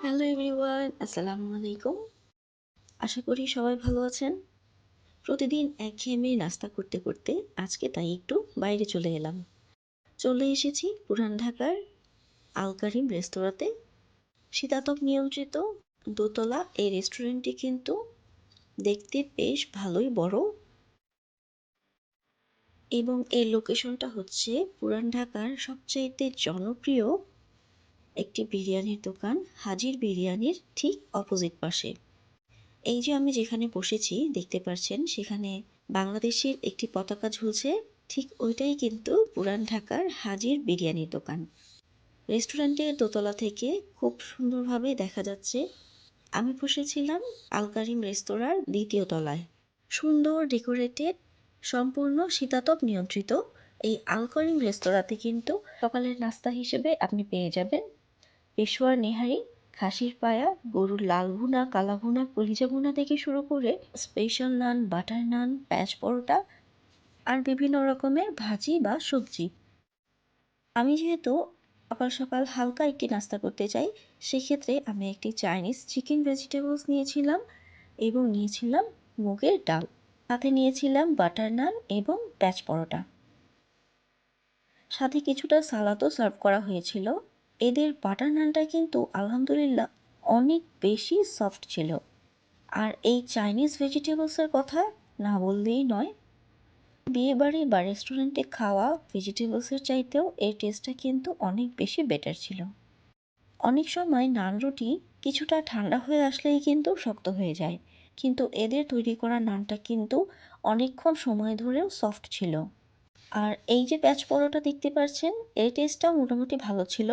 Hello everyone, আসসালামু আলাইকুম। আশা করি সবাই ভালো আছেন। প্রতিদিন একঘেয়েমি নাস্তা করতে করতে আজকে তাই একটু বাইরে চলে এলাম। চলে এসেছি পুরান ঢাকার আল কারিম রেস্তোরাঁতে। শীতাতপ নিয়ন্ত্রিত দোতলা এই রেস্টুরেন্টটি কিন্তু দেখতে বেশ ভালোই বড় এবং এর লোকেশনটা হচ্ছে পুরান ঢাকার সবচাইতে জনপ্রিয় একটি বিরিয়ানির দোকান হাজির বিরিয়ানির ঠিক অপোজিট পাশে। এই যে আমি যেখানে বসেছি দেখতে পাচ্ছেন সেখানে বাংলাদেশের একটি পতাকা ঝুলছে, ঠিক ওইটাই কিন্তু পুরান ঢাকার হাজির বিরিয়ানির দোকান। রেস্টুরেন্টের দোতলা থেকে খুব সুন্দরভাবে দেখা যাচ্ছে। আমি বসেছিলাম আল কারিম রেস্তোরাঁর দ্বিতীয় তলায়। সুন্দর ডেকোরেটেড, সম্পূর্ণ শীতাতপ নিয়ন্ত্রিত এই আল কারিম রেস্তোরাঁতে কিন্তু সকালের নাস্তা হিসেবে আপনি পেয়ে যাবেন পেশোয়ার নেহারি, খাসির পায়া, গরুর লাল ভুনা, কালা ভুনা, কলিজা ভুনা থেকে শুরু করে স্পেশাল নান, বাটার নান, প্যাঁচ পরোটা আর বিভিন্ন রকমের ভাজি বা সবজি। আমি যেহেতু সকাল সকাল হালকা একটি নাস্তা করতে চাই, সেক্ষেত্রে আমি একটি চাইনিজ চিকেন ভেজিটেবলস নিয়েছিলাম এবং নিয়েছিলাম মুগের ডাল। সাথে নিয়েছিলাম বাটার নান এবং প্যাঁচ পরোটা। সাথে কিছুটা সালাদও সার্ভ করা হয়েছিল। এদের বাটার নানটা কিন্তু আলহামদুলিল্লাহ অনেক বেশি সফট ছিল। আর এই চাইনিজ ভেজিটেবলসের কথা না বললেই নয়। বিয়েবাড়ি বা রেস্টুরেন্টে খাওয়া ভেজিটেবলসের চাইতেও এর টেস্টটা কিন্তু অনেক বেশি বেটার ছিল। অনেক সময় নান রুটি কিছুটা ঠান্ডা হয়ে আসলেই কিন্তু শক্ত হয়ে যায়, কিন্তু এদের তৈরি করা নানটা কিন্তু অনেকক্ষণ সময় ধরেও সফট ছিল। আর এই যে প্যাঁচ পরোটা দেখতে পাচ্ছেন, এর টেস্টটাও মোটামুটি ভালো ছিল।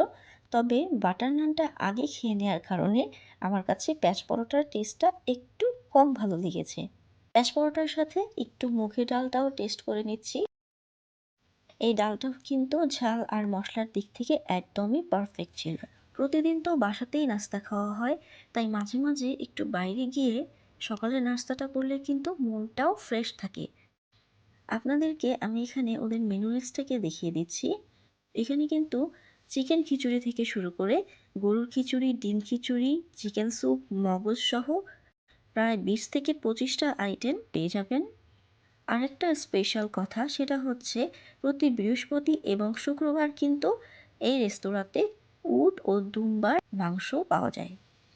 তবে বাটার নানটা আগে খেয়ে নেওয়ার কারণে আমার কাছে প্যাঁচ পরোটার টেস্টটা একটু কম ভালো লেগেছে। প্যাঁচ পরোটার সাথে একটু মুগের ডালটাও টেস্ট করে নিচ্ছি। এই ডালটাও কিন্তু ঝাল আর মশলার দিক থেকে একদমই পারফেক্ট ছিল। প্রতিদিন তো বাসাতেই নাস্তা খাওয়া হয়, তাই মাঝে মাঝে একটু বাইরে গিয়ে সকালের নাস্তাটা করলে কিন্তু মনটাও ফ্রেশ থাকে। আপনাদেরকে আমি এখানে ওদের মেনু লিস্টটাকে দেখিয়ে দিচ্ছি। এখানে কিন্তু চিকেন খিচুড়ি থেকে শুরু করে গরুর খিচুড়ি, ডিম খিচুড়ি, চিকেন স্যুপ, মগজ সহ প্রায় 20 থেকে 25টা আইটেম পেয়ে যাবেন। আরেকটা স্পেশাল কথা সেটা হচ্ছে প্রতি বৃহস্পতি এবং শুক্রবার কিন্তু এই রেস্তোরাঁতে উট ও দুম্বার মাংস পাওয়া যায়।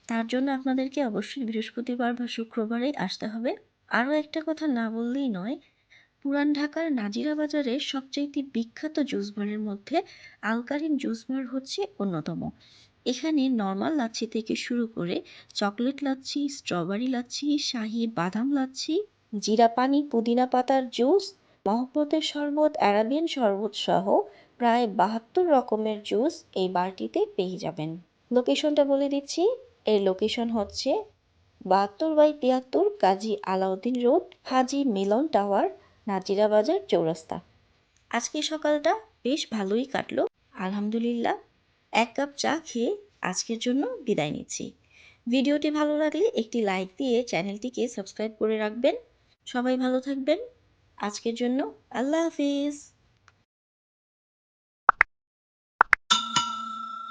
তার জন্য আপনাদেরকে অবশ্যই বৃহস্পতিবার বা শুক্রবারেই আসতে হবে। আরও একটা কথা না বললেই নয়, পুরান ঢাকার নাজিরা বাজারের সবচাইতে বিখ্যাত জুস বারের মধ্যে আল কারিম জুস বার হচ্ছে অন্যতম। এখানে নর্মাল লাচ্ছি থেকে শুরু করে চকলেট লাচ্ছি, স্ট্রবেরি লাচ্ছি, শাহি বাদাম লাচ্ছি, জিরা পানি, পুদিনা পাতার জুস, মহব্বতের শরবত, অ্যারাবিয়ান শরবত সহ প্রায় 72 রকমের জুস এই বারটিতে পেয়ে যাবেন। লোকেশনটা বলে দিচ্ছি, এর লোকেশন হচ্ছে 72/73 কাজী আলাউদ্দিন রোড, হাজী মিলন টাওয়ার, নাজিরা বাজার চৌরাস্তা। আজকে সকালটা বেশ ভালোই কাটলো আলহামদুলিল্লাহ। 1 কাপ চা খেয়ে আজকের জন্য বিদায় নিচ্ছি। ভিডিওটি ভালো লাগলে একটি লাইক দিয়ে চ্যানেলটিকে সাবস্ক্রাইব করে রাখবেন। সবাই ভালো থাকবেন। আজকের জন্য আল্লাহ হাফিজ।